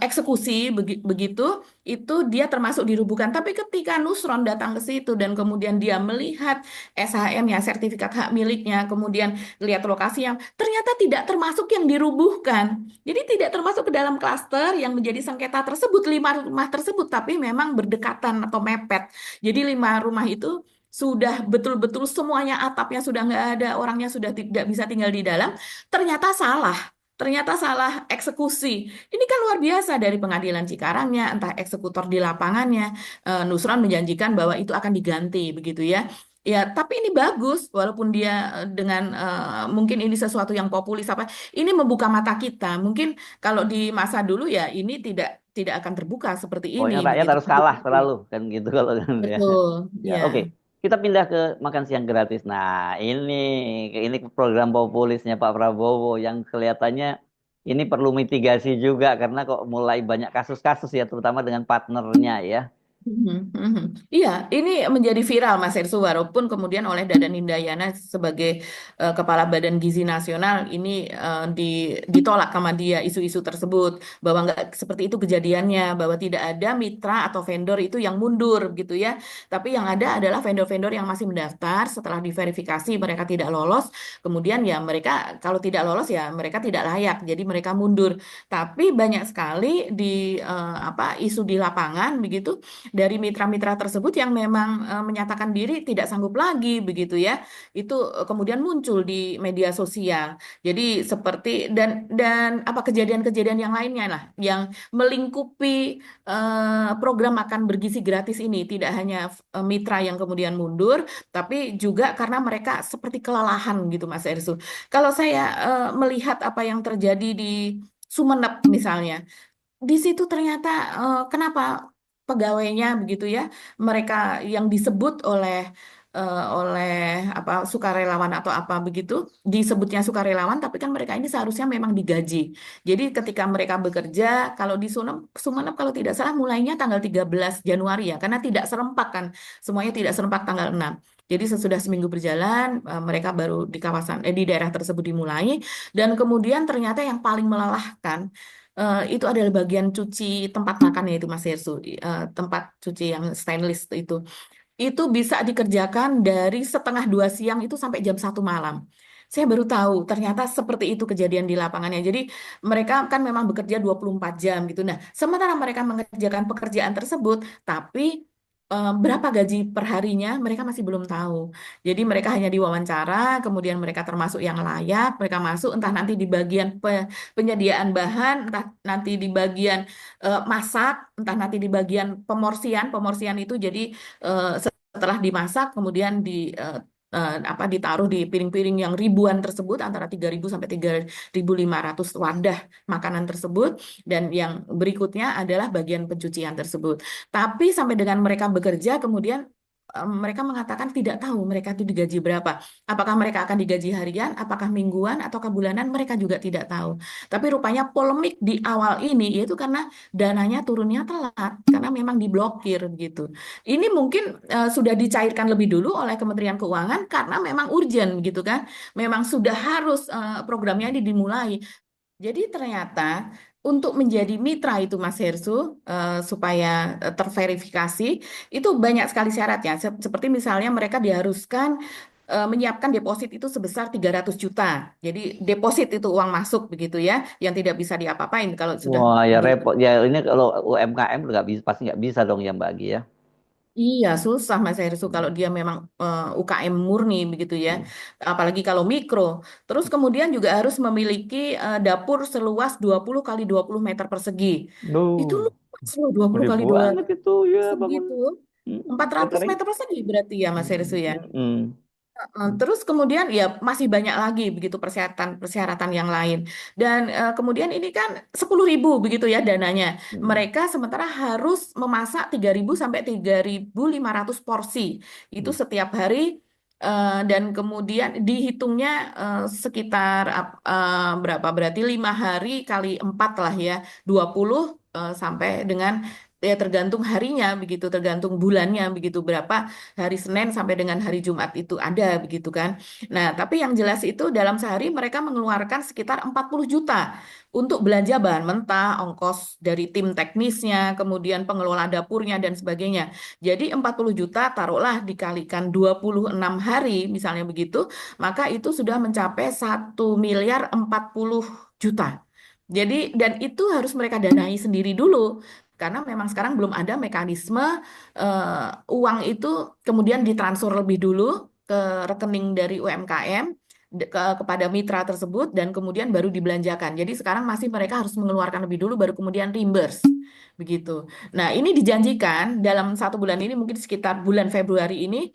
eksekusi begitu, itu dia termasuk dirubuhkan. Tapi ketika Nusron datang ke situ dan kemudian dia melihat SHM-nya, sertifikat hak miliknya, kemudian lihat lokasi yang ternyata tidak termasuk yang dirubuhkan. Jadi tidak termasuk ke dalam klaster yang menjadi sengketa tersebut, 5 rumah tersebut, tapi memang berdekatan atau mepet. Jadi 5 rumah itu sudah betul-betul semuanya atapnya sudah nggak ada, orangnya sudah tidak bisa tinggal di dalam. Ternyata salah. Ternyata salah eksekusi. Ini kan luar biasa dari pengadilan Cikarangnya, entah eksekutor di lapangannya. Nusron menjanjikan bahwa itu akan diganti, begitu ya. Ya, tapi ini bagus, walaupun dia dengan mungkin ini sesuatu yang populis apa, ini membuka mata kita. Mungkin kalau di masa dulu ya ini tidak akan terbuka seperti ini, Pokoknya rakyat begitu. harus kalah selalu kan gitu kalau kan ya. Betul, Ya, ya. oke. Kita pindah ke makan siang gratis. Nah, ini program populisnya Pak Prabowo yang kelihatannya ini perlu mitigasi juga karena kok mulai banyak kasus-kasus ya, terutama dengan partnernya ya. Mhm, mhm. Iya, ini menjadi viral Mas Ersu, walaupun kemudian oleh Dadan Hindayana sebagai Kepala Badan Gizi Nasional ini ditolak sama dia isu-isu tersebut bahwa nggak seperti itu kejadiannya, bahwa tidak ada mitra atau vendor itu yang mundur gitu ya, tapi yang ada adalah vendor-vendor yang masih mendaftar setelah diverifikasi mereka tidak lolos, kemudian ya mereka kalau tidak lolos ya mereka tidak layak, jadi mereka mundur. Tapi banyak sekali di isu di lapangan begitu dari mitra-mitra tersebut yang memang menyatakan diri tidak sanggup lagi begitu ya. Itu kemudian muncul di media sosial. Jadi seperti dan apa kejadian-kejadian yang lainnya lah yang melingkupi program makan bergizi gratis ini tidak hanya mitra yang kemudian mundur tapi juga karena mereka seperti kelelahan gitu Mas Ersu. Kalau saya melihat apa yang terjadi di Sumeneb misalnya di situ ternyata kenapa pegawainya begitu ya mereka yang disebut oleh apa sukarelawan atau apa begitu disebutnya sukarelawan tapi kan mereka ini seharusnya memang digaji. Jadi ketika mereka bekerja kalau di Sumeneb kalau tidak salah mulainya tanggal 13 Januari ya karena tidak serempak kan semuanya tidak serempak tanggal 6. Jadi sesudah seminggu berjalan mereka baru di di daerah tersebut dimulai dan kemudian ternyata yang paling melelahkan itu adalah bagian cuci tempat makannya itu Mas Hersu, tempat cuci yang stainless itu bisa dikerjakan dari setengah 2 siang itu sampai jam 1 malam. Saya baru tahu ternyata seperti itu kejadian di lapangannya. Jadi mereka kan memang bekerja 24 jam gitu. Nah, sementara mereka mengerjakan pekerjaan tersebut, tapi berapa gaji per harinya mereka masih belum tahu. Jadi mereka hanya diwawancara, kemudian mereka termasuk yang layak, mereka masuk entah nanti di bagian penyediaan bahan, entah nanti di bagian masak, entah nanti di bagian pemorsian. Pemorsian itu jadi setelah dimasak kemudian ditaruh di piring-piring yang ribuan tersebut antara 3.000 sampai 3.500 wadah makanan tersebut dan yang berikutnya adalah bagian pencucian tersebut. Tapi sampai dengan mereka bekerja kemudian mereka mengatakan tidak tahu mereka itu digaji berapa. Apakah mereka akan digaji harian, apakah mingguan, ataukah bulanan, mereka juga tidak tahu. Tapi rupanya polemik di awal ini yaitu karena dananya turunnya telat, karena memang diblokir gitu. Ini mungkin sudah dicairkan lebih dulu oleh Kementerian Keuangan karena memang urgent gitu kan. Memang sudah harus programnya ini dimulai. Jadi ternyata untuk menjadi mitra itu Mas Hersu supaya terverifikasi itu banyak sekali syaratnya. Seperti misalnya mereka diharuskan menyiapkan deposit itu sebesar 300 juta. Jadi deposit itu uang masuk begitu ya, yang tidak bisa diapa-apain kalau sudah Wah, ya di repot. Ya ini kalau UMKM nggak bisa, pasti nggak bisa dong ya Mbak Agi ya. Iya, susah Mas Herusu kalau dia memang UKM murni begitu ya. Apalagi kalau mikro. Terus kemudian juga harus memiliki dapur seluas 20 kali 20 meter persegi. Itu Duh, luas loh 20 gede kali 2 banget itu ya persegi bangun. itu. 400 Catering. meter persegi berarti ya Mas Herusu ya. Mm-mm. Terus kemudian ya masih banyak lagi begitu persyaratan-persyaratan yang lain. Dan kemudian ini kan 10.000 begitu ya dananya. Mm. Mereka sementara harus memasak 3.000 sampai 3.500 porsi. Itu setiap hari dan kemudian dihitungnya sekitar berapa? Berarti 5 hari kali 4 lah ya. 20 sampai dengan ya tergantung harinya begitu, tergantung bulannya begitu berapa hari Senin sampai dengan hari Jumat itu ada begitu kan. Nah, tapi yang jelas itu dalam sehari mereka mengeluarkan sekitar 40 juta untuk belanja bahan mentah, ongkos dari tim teknisnya, kemudian pengelola dapurnya dan sebagainya. Jadi 40 juta taruhlah dikalikan 26 hari misalnya begitu, maka itu sudah mencapai 1.040.000.000. Jadi dan itu harus mereka danai sendiri dulu karena memang sekarang belum ada mekanisme uang itu kemudian ditransfer lebih dulu ke rekening dari UMKM kepada mitra tersebut dan kemudian baru dibelanjakan. Jadi sekarang masih mereka harus mengeluarkan lebih dulu baru kemudian reimburse begitu. Nah, ini dijanjikan dalam 1 bulan ini mungkin sekitar bulan Februari ini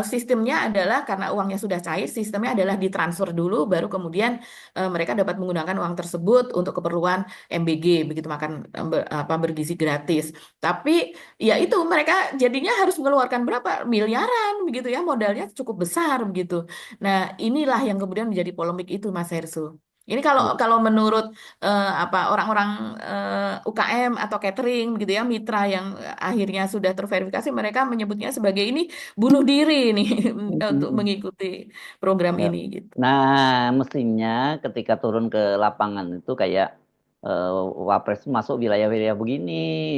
sistemnya adalah karena uangnya sudah cair, sistemnya adalah ditransfer dulu baru kemudian mereka dapat menggunakan uang tersebut untuk keperluan MBG begitu makan bergizi gratis. Tapi ya itu mereka jadinya harus mengeluarkan berapa miliaran begitu ya modalnya cukup besar begitu. Nah inilah yang kemudian menjadi polemik itu Mas Hersu. Ini kalau kalau menurut apa orang-orang UKM atau catering gitu ya, mitra yang akhirnya sudah terverifikasi, mereka menyebutnya sebagai ini bunuh diri nih untuk Mm-mm. mengikuti program Ya. ini gitu. Nah, mestinya ketika turun ke lapangan itu kayak eh, Wapres masuk wilayah-wilayah begini,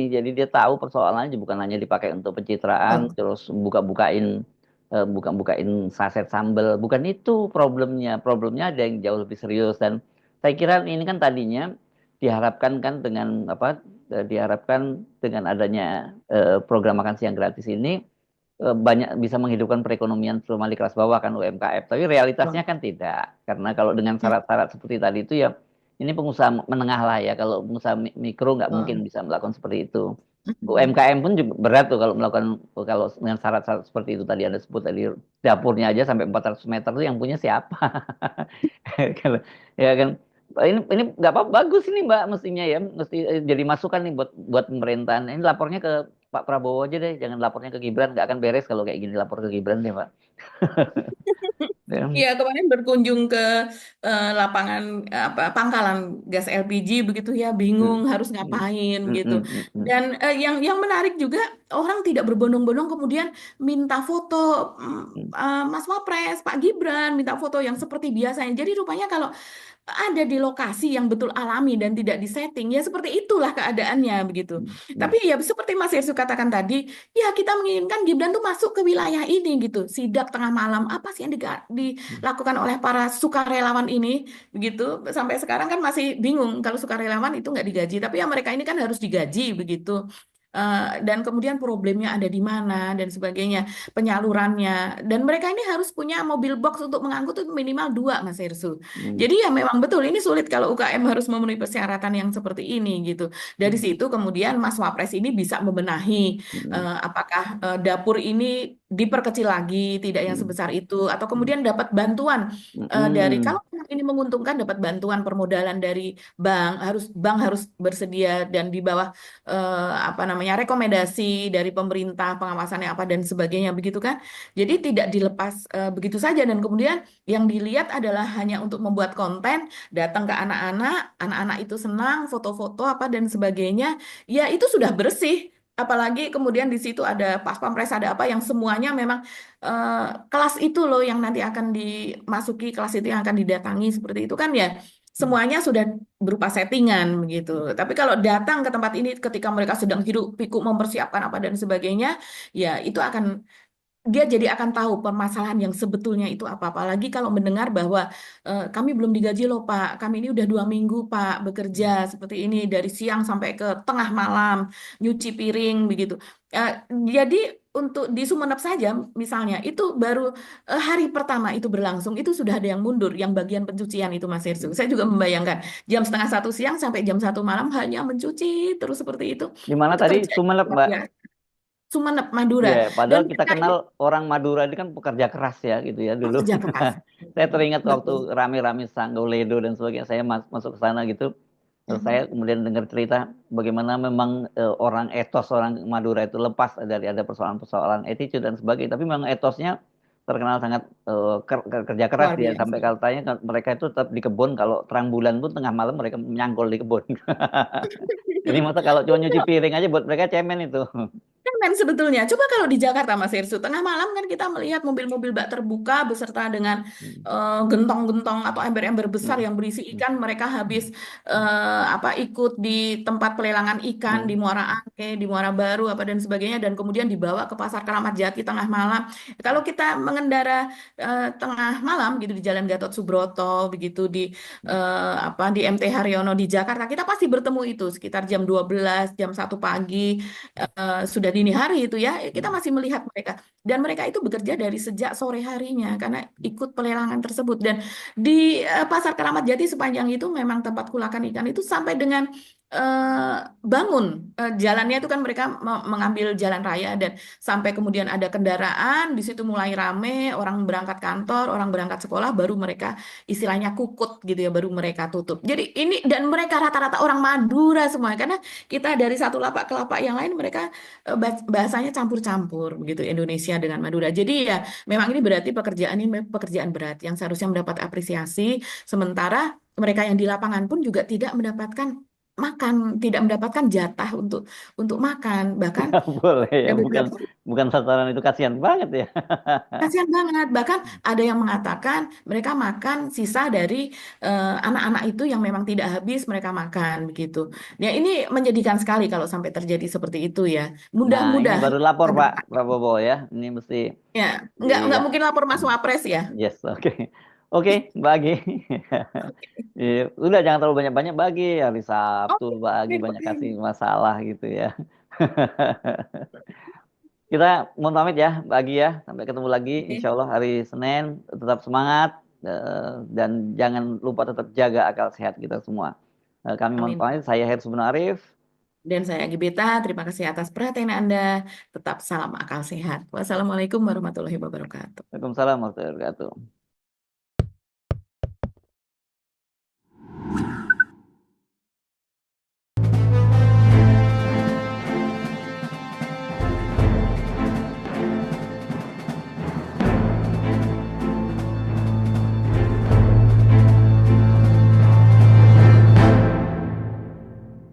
jadi dia tahu persoalannya bukan hanya dipakai untuk pencitraan, Betul. terus buka-bukain saset sambal, bukan itu problemnya. Problemnya ada yang jauh lebih serius dan saya kira ini kan tadinya diharapkan kan dengan apa? Diharapkan dengan adanya program makan siang gratis ini banyak bisa menghidupkan perekonomian terutama di kelas bawah kan UMKM. Tapi realitasnya Betul. kan tidak. Karena kalau dengan Hmm, syarat-syarat seperti tadi itu ya ini pengusaha menengah lah ya. Kalau pengusaha mikro nggak mungkin betul. bisa melakukan seperti itu. Hmm. UMKM pun juga berat tuh kalau melakukan kalau dengan syarat-syarat seperti itu tadi Anda sebut tadi dapurnya aja sampai 400 meter tuh yang punya siapa? Kalau ya kan ini nggak apa bagus ini Mbak mestinya ya mesti jadi masukan nih buat buat pemerintahan. Ini lapornya ke Pak Prabowo aja deh, jangan lapornya ke Gibran, nggak akan beres kalau kayak gini lapor ke Gibran deh Pak. Ya. Iya, kemarin berkunjung ke lapangan apa pangkalan gas LPG begitu ya, bingung Hmm. harus Hmm. ngapain Hmm. gitu. Hmm. Hmm. Hmm. Dan yang menarik juga orang tidak berbondong-bondong kemudian minta foto Hmm. Mas Wapres, Pak Gibran, minta foto yang seperti biasanya. Jadi rupanya kalau ada di lokasi yang betul alami dan tidak disetting, ya seperti itulah keadaannya begitu. Hmm. Hmm. Tapi ya seperti Mas Yersu katakan tadi, ya kita menginginkan Gibran tuh masuk ke wilayah ini gitu. Sidak tengah malam, apa sih yang dilakukan oleh para sukarelawan ini begitu. Sampai sekarang kan masih bingung kalau sukarelawan itu nggak digaji, tapi ya mereka ini kan harus digaji begitu. Dan kemudian problemnya ada di mana dan sebagainya, penyalurannya. Dan mereka ini harus punya mobil box untuk mengangkut itu minimal dua, Mas Hersu. Hmm. Jadi ya memang betul ini sulit kalau UKM harus memenuhi persyaratan yang seperti ini gitu. Dari Hmm. situ kemudian Mas Wapres ini bisa membenahi Hmm. apakah dapur ini diperkecil lagi, tidak yang Hmm. sebesar itu, atau Hmm. kemudian dapat bantuan dari Hmm. kalau memang ini menguntungkan dapat bantuan permodalan dari bank harus bersedia dan di bawah apa namanya rekomendasi dari pemerintah pengawasannya apa dan sebagainya begitu kan. Jadi tidak dilepas begitu saja dan kemudian yang dilihat adalah hanya untuk membuat konten, datang ke anak-anak, anak-anak itu senang, foto-foto apa dan sebagainya, ya itu sudah bersih. Apalagi kemudian di situ ada pas pampres ada apa yang semuanya memang eh, kelas itu loh yang nanti akan dimasuki, kelas itu yang akan didatangi seperti itu kan ya. Semuanya sudah berupa settingan begitu. Tapi kalau datang ke tempat ini ketika mereka sedang hidup pikuk mempersiapkan apa dan sebagainya, ya itu akan dia jadi akan tahu permasalahan yang sebetulnya itu apa. Apalagi kalau mendengar bahwa kami belum digaji loh Pak, kami ini udah 2 minggu Pak bekerja seperti ini dari siang sampai ke tengah malam nyuci piring begitu. Eh, jadi untuk di Sumeneb saja misalnya itu baru hari pertama itu berlangsung itu sudah ada yang mundur, yang bagian pencucian itu Mas Irsu. Saya juga membayangkan jam setengah 1 siang sampai jam 1 malam hanya mencuci terus seperti Di mana itu tadi kerja Sumeneb luar Mbak? biasa. Sumeneb Madura Ya, dan padahal kita mereka ini kenal orang Madura ini kan pekerja keras ya gitu ya dulu. pekerja keras. Saya teringat waktu Betul. rame-rame Sanggoledo dan sebagainya, saya masuk ke sana gitu. Terus saya Mhm. kemudian dengar cerita bagaimana memang orang etos orang Madura itu lepas dari ada persoalan-persoalan attitude dan sebagainya. Tapi memang etosnya terkenal sangat kerja keras Luar ya. Sampai biasa. katanya mereka itu tetap di kebun kalau terang bulan pun tengah malam mereka menyangkul di kebun. Jadi masa kalau cuma nyuci piring aja buat mereka cemen itu. Cemen sebetulnya. Coba kalau di Jakarta, Mas Irsu, tengah malam kan kita melihat mobil-mobil bak terbuka beserta dengan Hmm. gentong-gentong atau ember-ember besar Hmm. yang berisi Hmm. ikan. Mereka habis apa ikut di tempat pelelangan ikan Hmm. di Muara Angke, di Muara Baru, apa dan sebagainya, dan kemudian dibawa ke Pasar Keramat Jati tengah malam. Kalau kita mengendara tengah malam gitu di Jalan Gatot Subroto, begitu di apa di MT Haryono di Jakarta, kita pasti bertemu itu sekitar jam 12, jam 1 pagi sudah dini hari itu ya, kita Hmm. masih melihat mereka. Dan mereka itu bekerja dari sejak sore harinya karena ikut pelelangan tersebut. Dan di Pasar Keramat Jati sepanjang itu memang tempat kulakan ikan itu sampai dengan bangun jalannya itu kan mereka mengambil jalan raya dan sampai kemudian ada kendaraan di situ mulai rame orang berangkat kantor orang berangkat sekolah baru mereka istilahnya kukut gitu ya baru mereka tutup jadi ini dan mereka rata-rata orang Madura semua karena kita dari satu lapak ke lapak yang lain mereka bahasanya campur-campur begitu Indonesia dengan Madura. Jadi ya memang ini berarti pekerjaan ini pekerjaan berat yang seharusnya mendapat apresiasi sementara mereka yang di lapangan pun juga tidak mendapatkan makan, tidak mendapatkan jatah untuk makan. Bahkan Nggak boleh ya, ada bukan beberapa bukan sasaran itu kasihan banget ya. kasihan banget. Bahkan ada yang mengatakan mereka makan sisa dari anak-anak itu yang memang tidak habis mereka makan begitu. Ya ini menyedihkan sekali kalau sampai terjadi seperti itu ya. Nah, ini Mudah-mudahan baru lapor ke Pak depan Prabowo ya. Ini mesti ya di nggak ya. mungkin lapor Mas Wapres ya. Yes, oke. Oke, bagi. Iya, udah jangan terlalu banyak-banyak bagi. Hari Sabtu Oke, bagi oke, banyak oke. kasih masalah gitu ya. Kita mohon pamit ya, bagi ya. Sampai ketemu lagi. Insya Oke. Allah hari Senin. Tetap semangat. Dan jangan lupa tetap jaga akal sehat kita semua. Kami mohon Amin. pamit. Saya Heru Arif. Dan saya Gibeta, terima kasih atas perhatian Anda. Tetap salam akal sehat. Wassalamualaikum warahmatullahi wabarakatuh. Waalaikumsalam warahmatullahi wabarakatuh.